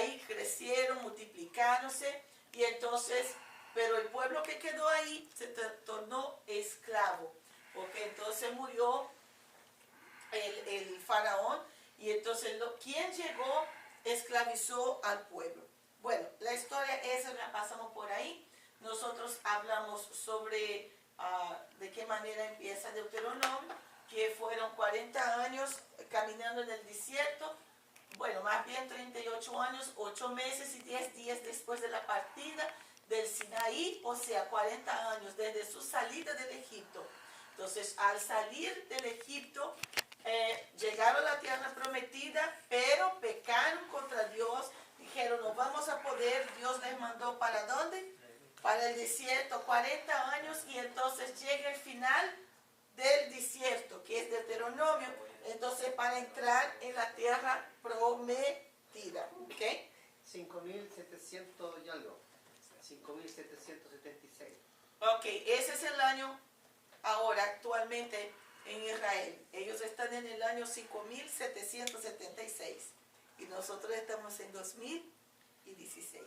ahí crecieron, multiplicándose, y entonces, pero el pueblo que quedó ahí se tornó esclavo, porque entonces murió el faraón, y entonces quien llegó esclavizó al pueblo. Bueno, la historia esa la pasamos por ahí. Nosotros hablamos sobre de qué manera empieza Deuteronomio, que fueron 40 años caminando en el desierto, bueno, más bien 38 años, 8 meses y 10 días después de la partida del Sinaí, o sea, 40 años desde su salida del Egipto. Entonces, al salir del Egipto, llegaron a la tierra prometida, pero pecaron contra Dios, dijeron, no vamos a poder, Dios les mandó ¿para dónde? Para el desierto, 40 años, y entonces llega el final del desierto, que es Deuteronomio, entonces para entrar en la tierra prometida, ¿ok? 5.700 y algo, 5.776. Ok, ese es el año ahora actualmente en Israel. Ellos están en el año 5.776 y nosotros estamos en 2016.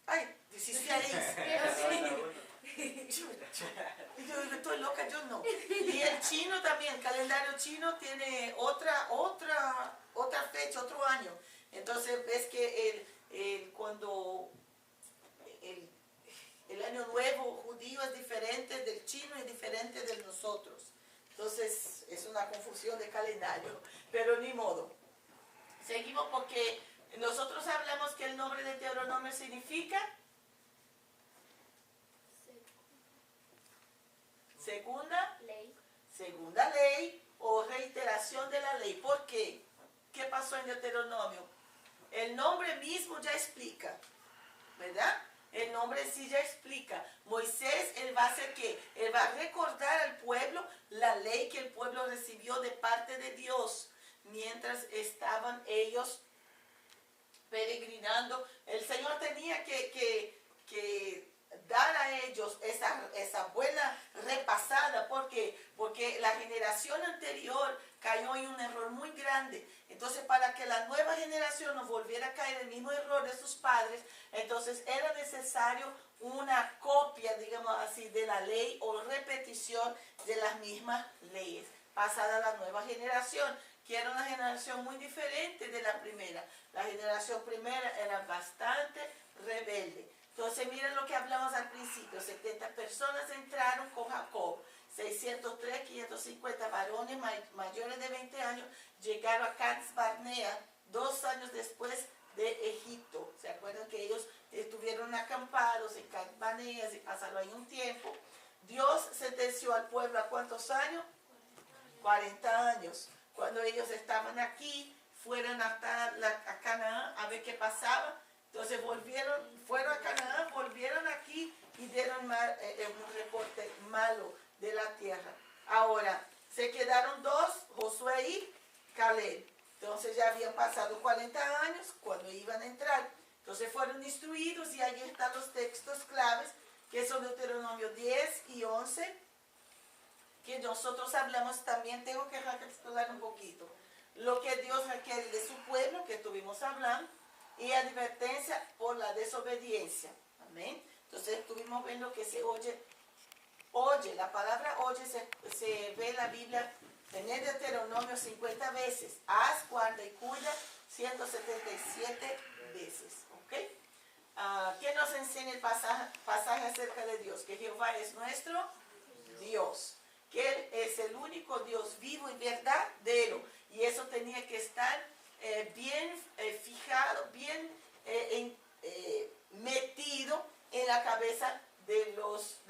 Ay, 16. Yo estoy loca, yo no. Y el chino también, el calendario chino tiene otra fecha, otro año. Entonces ves que cuando el año nuevo judío es diferente del chino y diferente de nosotros. Entonces es una confusión de calendario, pero ni modo. Seguimos porque nosotros hablamos que el nombre de Deuteronomio significa segunda ley o reiteración de la ley. ¿Por qué? ¿Qué pasó en Deuteronomio? El nombre mismo ya explica, ¿verdad? El nombre sí ya explica. Moisés, él va a hacer ¿qué? Él va a recordar al pueblo la ley que el pueblo recibió de parte de Dios mientras estaban ellos peregrinando. El Señor tenía que dar a ellos esa buena repasada. ¿Por qué? Porque la generación anterior cayó en un error muy grande. Entonces, para que la nueva generación no volviera a caer en el mismo error de sus padres, entonces era necesario una copia, digamos así, de la ley o repetición de las mismas leyes, pasada a la nueva generación, que era una generación muy diferente de la primera. La generación primera era bastante rebelde. Entonces miren lo que hablamos al principio, 70 personas entraron con Jacob, 603, 550 varones mayores de 20 años llegaron a Cades Barnea 2 años después de Egipto. ¿Se acuerdan que ellos estuvieron acampados en Cades Barnea y pasaron ahí un tiempo? Dios sentenció al pueblo ¿a cuántos años? 40 años. Cuando ellos estaban aquí, fueron a Canaán a ver qué pasaba. Entonces fueron a Canaán, volvieron aquí y dieron un reporte malo de la tierra. Ahora, se quedaron 2, Josué y Caleb. Entonces ya habían pasado 40 años cuando iban a entrar. Entonces fueron instruidos y ahí están los textos claves, que son Deuteronomio 10 y 11, que nosotros hablamos también. Tengo que recapitular un poquito. Lo que Dios requiere de su pueblo, que estuvimos hablando, y advertencia por la desobediencia. Amén. Entonces estuvimos viendo que se oye, la palabra oye se ve en la Biblia en el Deuteronomio 50 veces. Haz, guarda y cuida 177 veces. ¿Ok? ¿Qué nos enseña el pasaje acerca de Dios? Que Jehová es nuestro Dios, que Él es el único Dios vivo y verdadero, y eso tenía que estar bien fijado, bien metido en la cabeza de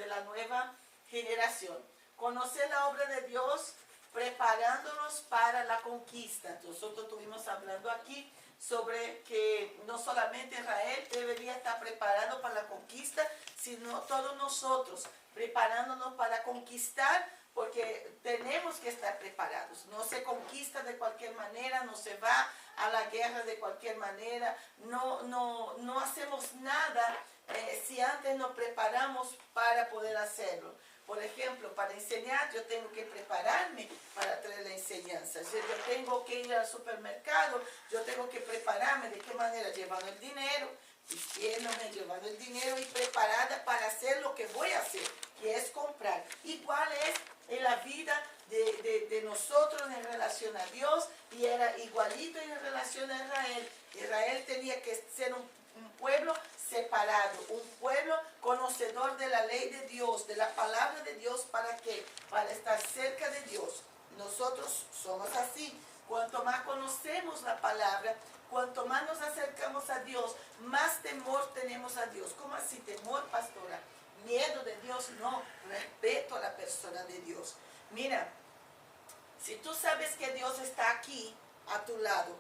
la nueva generación. Conocer la obra de Dios preparándonos para la conquista. Nosotros estuvimos hablando aquí sobre que no solamente Israel debería estar preparado para la conquista, sino todos nosotros preparándonos para conquistar, porque tenemos que estar preparados. No se conquista de cualquier manera, no se va a la guerra de cualquier manera, no hacemos nada si antes nos preparamos para poder hacerlo. Por ejemplo, para enseñar yo tengo que prepararme para traer la enseñanza. Si yo tengo que ir al supermercado, yo tengo que prepararme. ¿De qué manera? Llevando el dinero, vistiéndome, llevando el dinero y preparada para hacer lo que voy a hacer, que es comprar. Igual es en la vida de nosotros en relación a Dios, y era igualito en relación a Israel. Israel tenía que ser un pueblo separado, un pueblo conocedor de la ley de Dios, de la palabra de Dios. ¿Para qué? Para estar cerca de Dios. Nosotros somos así. Cuanto más conocemos la palabra, cuanto más nos acercamos a Dios, más temor tenemos a Dios. ¿Cómo así temor, pastora? Miedo de Dios, no. Respeto a la persona de Dios. Mira, si tú sabes que Dios está aquí a tu lado,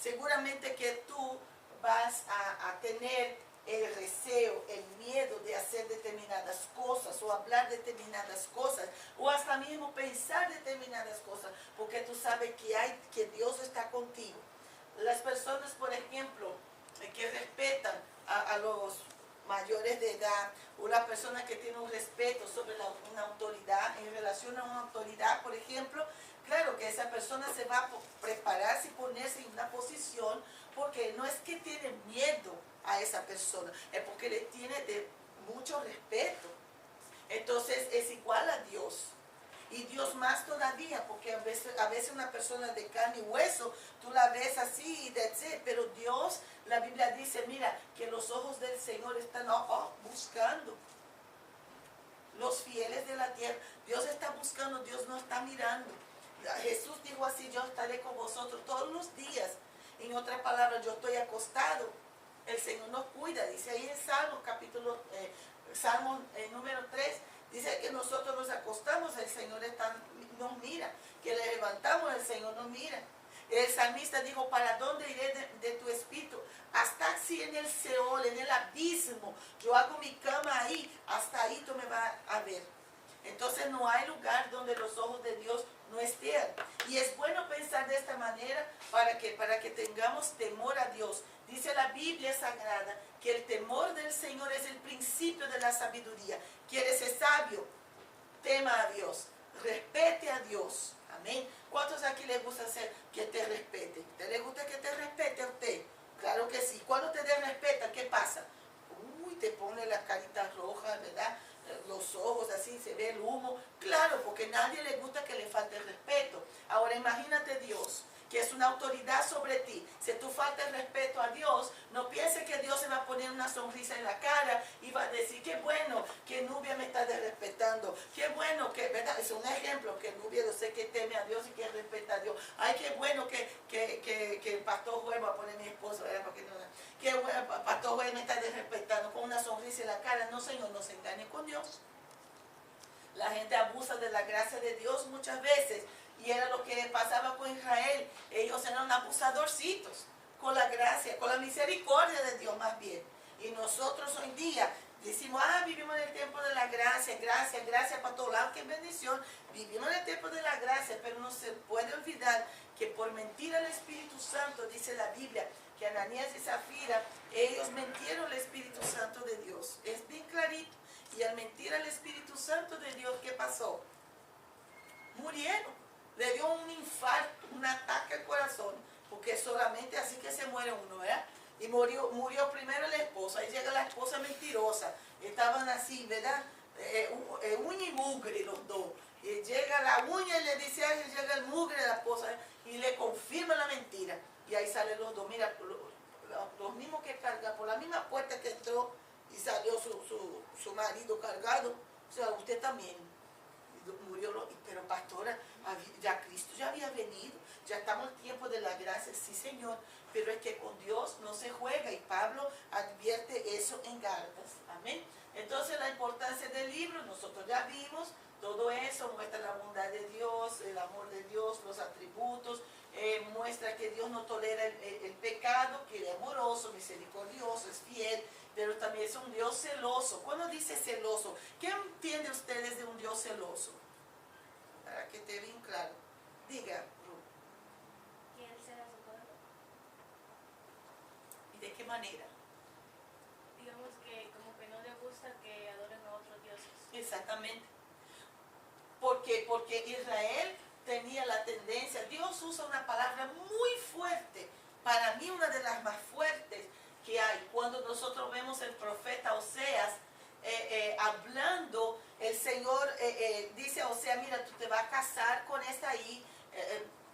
seguramente que tú vas a tener el deseo, el miedo de hacer determinadas cosas o hablar determinadas cosas o hasta mismo pensar determinadas cosas, porque tú sabes que Dios está contigo. Las personas, por ejemplo, que respetan a los mayores de edad, o la persona que tiene un respeto sobre una autoridad, en relación a una autoridad, por ejemplo, claro que esa persona se va a prepararse y ponerse en una posición, porque no es que tiene miedo a esa persona, es porque le tiene de mucho respeto. Entonces es igual a Dios. Y Dios más todavía, porque a veces una persona de carne y hueso, tú la ves así, pero Dios, la Biblia dice, mira, que los ojos del Señor están buscando los fieles de la tierra. Dios está buscando, Dios no está mirando. Jesús dijo así, yo estaré con vosotros todos los días. En otras palabras, yo estoy acostado, el Señor nos cuida. Dice ahí en Salmo, Salmo número 3, dice que nosotros nos acostamos, el Señor nos mira, que le levantamos, el Señor nos mira. El salmista dijo, ¿para dónde iré de tu espíritu? Hasta si en el Seol, en el abismo, yo hago mi cama ahí, hasta ahí tú me vas a ver. Entonces no hay lugar donde los ojos de Dios no estén. Y es bueno pensar de esta manera para que tengamos temor a Dios. Dice la Biblia Sagrada que el temor del Señor es el principio de la sabiduría. ¿Quieres ser sabio? Tema a Dios, respete a Dios. Amén. ¿Cuántos aquí les gusta hacer que te respete? ¿Te le gusta que te respete a usted? Claro que sí. Cuando te respeta, ¿qué pasa? Uy, te pone la carita roja, ¿verdad? Los ojos así, se ve el humo. Claro, porque a nadie le gusta que le falte el respeto. Ahora imagínate Dios, que es una autoridad sobre ti. Si tú faltas el respeto a Dios, no pienses que Dios se va a poner una sonrisa en la cara y va a decir, qué bueno que Nubia me está respetando, qué bueno que, ¿verdad? Es un ejemplo, que Nubia yo sé que teme a Dios y que respeta a Dios. Ay, qué bueno que el pastor Joel va a poner mi esposo, ¿verdad? Porque no, que el pastor Joel me está respetando con una sonrisa en la cara. No, Señor, no se engañe con Dios. La gente abusa de la gracia de Dios muchas veces. Y era lo que pasaba con Israel. Ellos eran abusadorcitos con la gracia, con la misericordia de Dios más bien. Y nosotros hoy en día decimos, vivimos en el tiempo de la gracia, gracia para todos lados, qué bendición. Vivimos en el tiempo de la gracia, pero no se puede olvidar que por mentir al Espíritu Santo, dice la Biblia, que Ananías y Zafira, ellos mentieron al Espíritu Santo de Dios. Es bien clarito. Y al mentir al Espíritu Santo de Dios, ¿qué pasó? Murieron. Le dio un infarto, un ataque al corazón, porque solamente así que se muere uno, ¿verdad? Y murió primero la esposa, y llega la esposa mentirosa, estaban así, ¿verdad? Uña y mugre los dos. Y llega la uña y le dice, llega el mugre de la esposa, y le confirma la mentira. Y ahí salen los dos, mira, los mismos que cargan, por la misma puerta que entró y salió su marido cargado, o sea, usted también. Murió, pero pastora, ya Cristo ya había venido, ya estamos en el tiempo de la gracia, sí Señor, pero es que con Dios no se juega, y Pablo advierte eso en Gálatas, amén. Entonces la importancia del libro, nosotros ya vimos, todo eso muestra la bondad de Dios, el amor de Dios, los atributos, muestra que Dios no tolera el pecado, que es amoroso, misericordioso, es fiel, pero también es un Dios celoso. ¿Cuándo dice celoso? ¿Qué entienden ustedes de un Dios celoso? Para que esté bien claro. Diga, Ruth. Que Él será su pueblo. ¿Y de qué manera? Digamos que como que no le gusta que adoren a otros dioses. Exactamente. porque Israel tenía la tendencia, Dios usa una palabra muy fuerte, para mí una de las más fuertes que hay, cuando nosotros vemos el profeta Oseas hablando, el Señor dice a Oseas, mira, tú te vas a casar con esta ahí,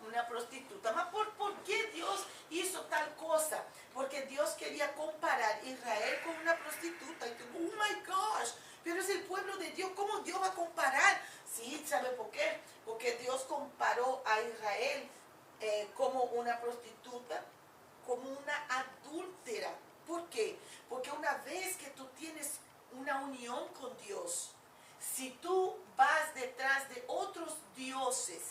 una prostituta. ¿Mas por qué Dios hizo tal cosa? Porque Dios quería comparar Israel con una prostituta. Y tú, oh my gosh, pero es el pueblo de Dios, ¿cómo Dios va a comparar? Sí, ¿sabe por qué? Porque Dios comparó a Israel como una prostituta, como una adúltera. ¿Por qué? Porque una vez que tú tienes una unión con Dios, si tú vas detrás de otros dioses,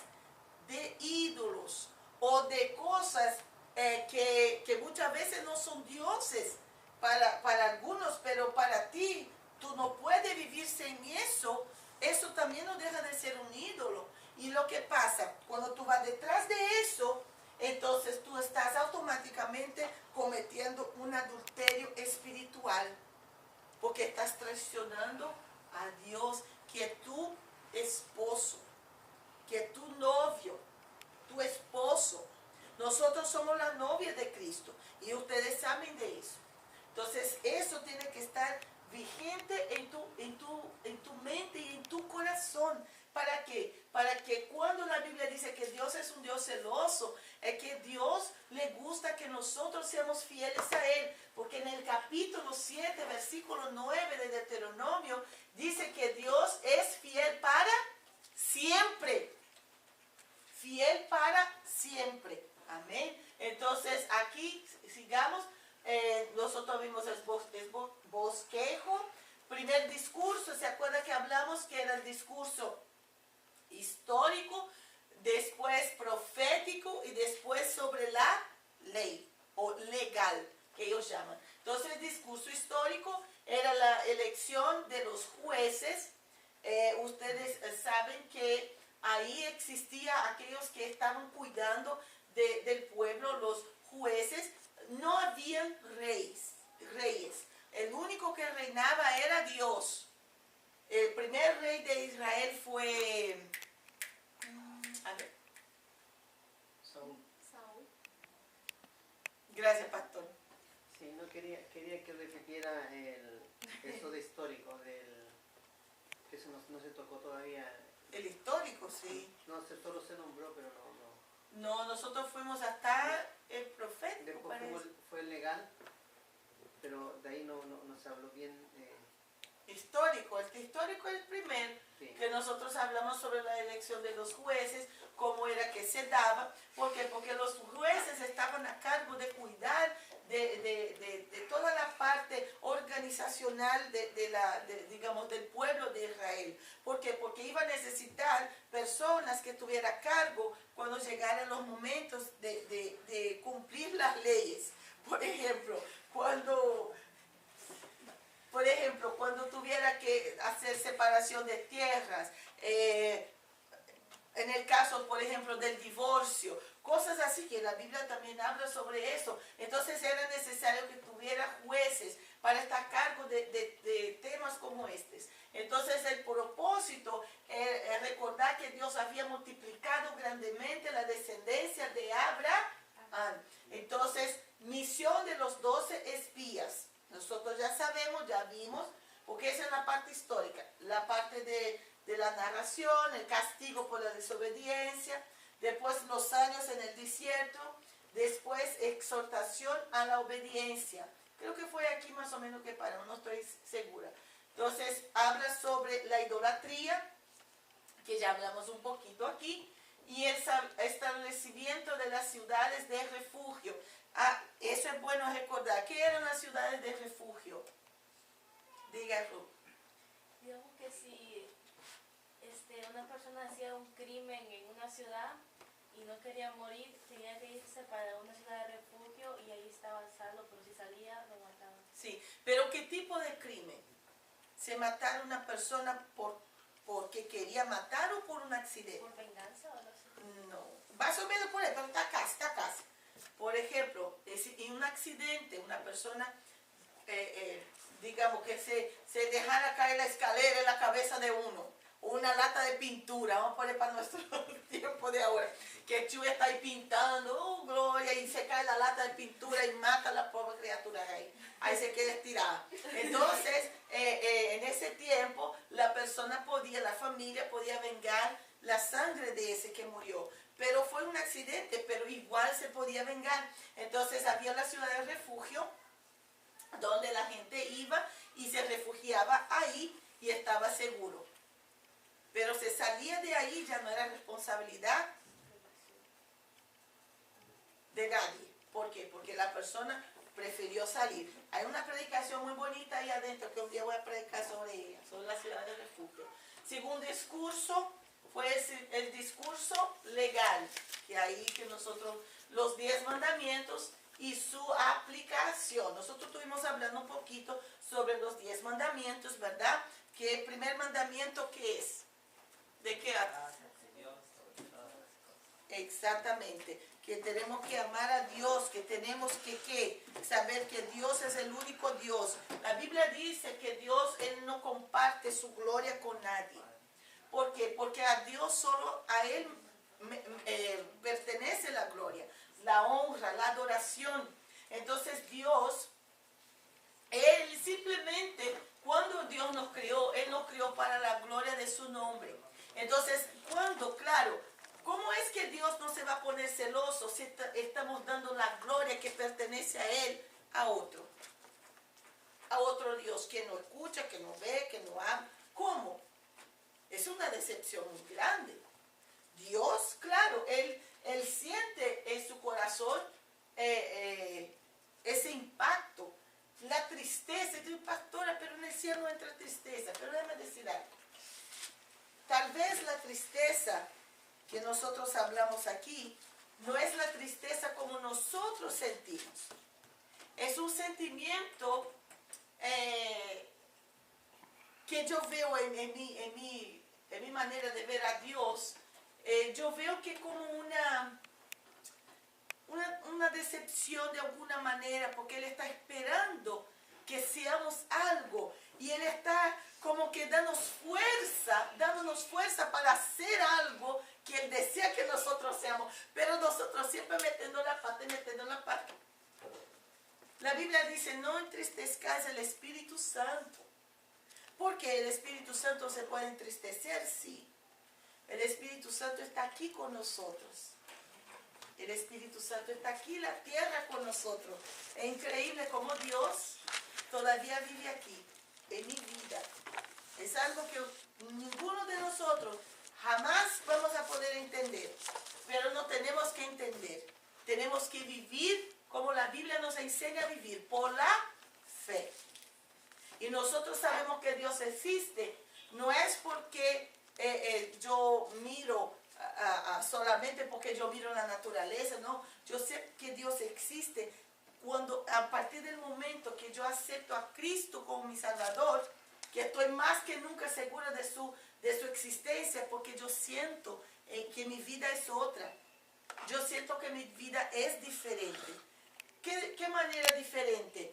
de ídolos o de cosas que muchas veces no son dioses para algunos, pero para ti, tú no puedes vivir sin eso, eso también no deja de ser un ídolo. Y lo que pasa, cuando tú vas detrás de eso, entonces tú estás automáticamente cometiendo un adulterio espiritual, porque estás traicionando a Dios, que tu esposo, que tu novio, tu esposo, nosotros somos la novia de Cristo y ustedes saben de eso. Entonces eso tiene que estar vigente en tu mente y en tu corazón. ¿Para qué? Para que cuando la Biblia dice que Dios es un Dios celoso, es que Dios le gusta que nosotros seamos fieles a Él. Porque en el capítulo 7, versículo 9 de Deuteronomio, dice que Dios es fiel para siempre. Fiel para siempre. Amén. Entonces aquí sigamos. Nosotros vimos el bosquejo. Primer discurso, ¿se acuerda que hablamos que era el discurso histórico, después profético y después sobre la ley o legal, que ellos llaman? Entonces el discurso histórico era la elección de los jueces. Ustedes saben que ahí existía aquellos que estaban cuidando del pueblo, los jueces. No habían reyes. El único que reinaba era Dios. El primer rey de Israel fue... A ver. Saúl. Gracias, pastor. Sí, no quería que repitiera eso de histórico, que eso no se tocó todavía. El histórico, sí. No, solo se nombró, pero no. No, nosotros fuimos hasta el profeta. Después fue el legal, pero de ahí no se habló bien. Histórico, el histórico es el primer, Sí. que nosotros hablamos sobre la elección de los jueces, cómo era que se daba, porque los jueces estaban a cargo de cuidar de toda la parte organizacional digamos, del pueblo de Israel. ¿Por qué? Porque iba a necesitar personas que estuvieran a cargo cuando llegaran los momentos de cumplir las leyes. Por ejemplo, cuando tuviera que hacer separación de tierras, en el caso, por ejemplo, del divorcio, cosas así, que la Biblia también habla sobre eso. Entonces era necesario que tuviera jueces para estar a cargo de temas como estos. Entonces el propósito es recordar que Dios había multiplicado grandemente la descendencia de Abraham. Entonces, misión de los 12 espías. Nosotros ya sabemos, ya vimos, porque esa es la parte histórica, la parte de la narración, el castigo por la desobediencia, después los años en el desierto, después exhortación a la obediencia. Creo que fue aquí más o menos que paró, no estoy segura. Entonces habla sobre la idolatría, que ya hablamos un poquito aquí, y el establecimiento de las ciudades de refugio. Eso es bueno recordar. ¿Qué eran las ciudades de refugio? Diga, Ruth. Digamos que si una persona hacía un crimen en una ciudad y no quería morir, tenía que irse para una ciudad de refugio y ahí estaba salvo, pero si salía, lo mataban. Sí, pero ¿qué tipo de crimen? ¿Se mataron a una persona porque quería matar o por un accidente? ¿Por venganza o algo así? No, más o menos por ahí, pero está casi. Por ejemplo, en un accidente, una persona, digamos que se dejara caer la escalera en la cabeza de uno, una lata de pintura, vamos a poner para nuestro tiempo de ahora, que Chuy está ahí pintando, oh gloria, y se cae la lata de pintura y mata a la pobre criatura ahí se queda estirada. Entonces, en ese tiempo, la persona podía, la familia podía vengar la sangre de ese que murió, pero fue un accidente, pero igual se podía vengar. Entonces, había la ciudad de refugio, donde la gente iba y se refugiaba ahí y estaba seguro. Pero se salía de ahí, ya no era responsabilidad de nadie. ¿Por qué? Porque la persona prefirió salir. Hay una predicación muy bonita ahí adentro que un día voy a predicar sobre ella, sobre la ciudad de refugio. Segundo discurso fue el discurso legal, que ahí que nosotros, los 10 mandamientos y su aplicación. Nosotros estuvimos hablando un poquito sobre los 10 mandamientos, ¿verdad? Que el primer mandamiento, ¿qué es? ¿De qué habla? Exactamente, que tenemos que amar a Dios, que tenemos que saber que Dios es el único Dios. La Biblia dice que Dios, Él no comparte su gloria con nadie. ¿Por qué? Porque a Dios solo, a Él pertenece la gloria, la honra, la adoración. Entonces Dios, Él simplemente, cuando Dios nos creó, Él nos creó para la gloria de su nombre. Entonces, claro, ¿cómo es que Dios no se va a poner celoso si estamos dando la gloria que pertenece a Él a otro? A otro Dios que no escucha, que no ve, que no ama. ¿Cómo? Es una decepción muy grande. Dios, claro, Él siente en su corazón ese impacto, la tristeza. Y digo, pastora, pero en el cielo no entra tristeza. Pero déjame decir algo. Tal vez la tristeza que nosotros hablamos aquí no es la tristeza como nosotros sentimos. Es un sentimiento que yo veo en mi manera de ver a Dios. Yo veo que como una decepción de alguna manera, porque Él está esperando que seamos algo y Él está como que dándonos fuerza para hacer algo que Él desea que nosotros seamos, pero nosotros siempre metiendo la pata. La Biblia dice, no entristezcáis el Espíritu Santo, porque el Espíritu Santo se puede entristecer, sí. El Espíritu Santo está aquí con nosotros. El Espíritu Santo está aquí, la tierra con nosotros. Es increíble cómo Dios todavía vive aquí, en mi vida. Es algo que ninguno de nosotros jamás vamos a poder entender. Pero no tenemos que entender. Tenemos que vivir como la Biblia nos enseña a vivir, por la fe. Y nosotros sabemos que Dios existe. No es porque yo miro solamente porque yo miro la naturaleza, no. Yo sé que Dios existe a partir del momento que yo acepto a Cristo como mi Salvador, que estoy más que nunca segura de su existencia, porque yo siento que mi vida es otra. Yo siento que mi vida es diferente. ¿Qué manera diferente?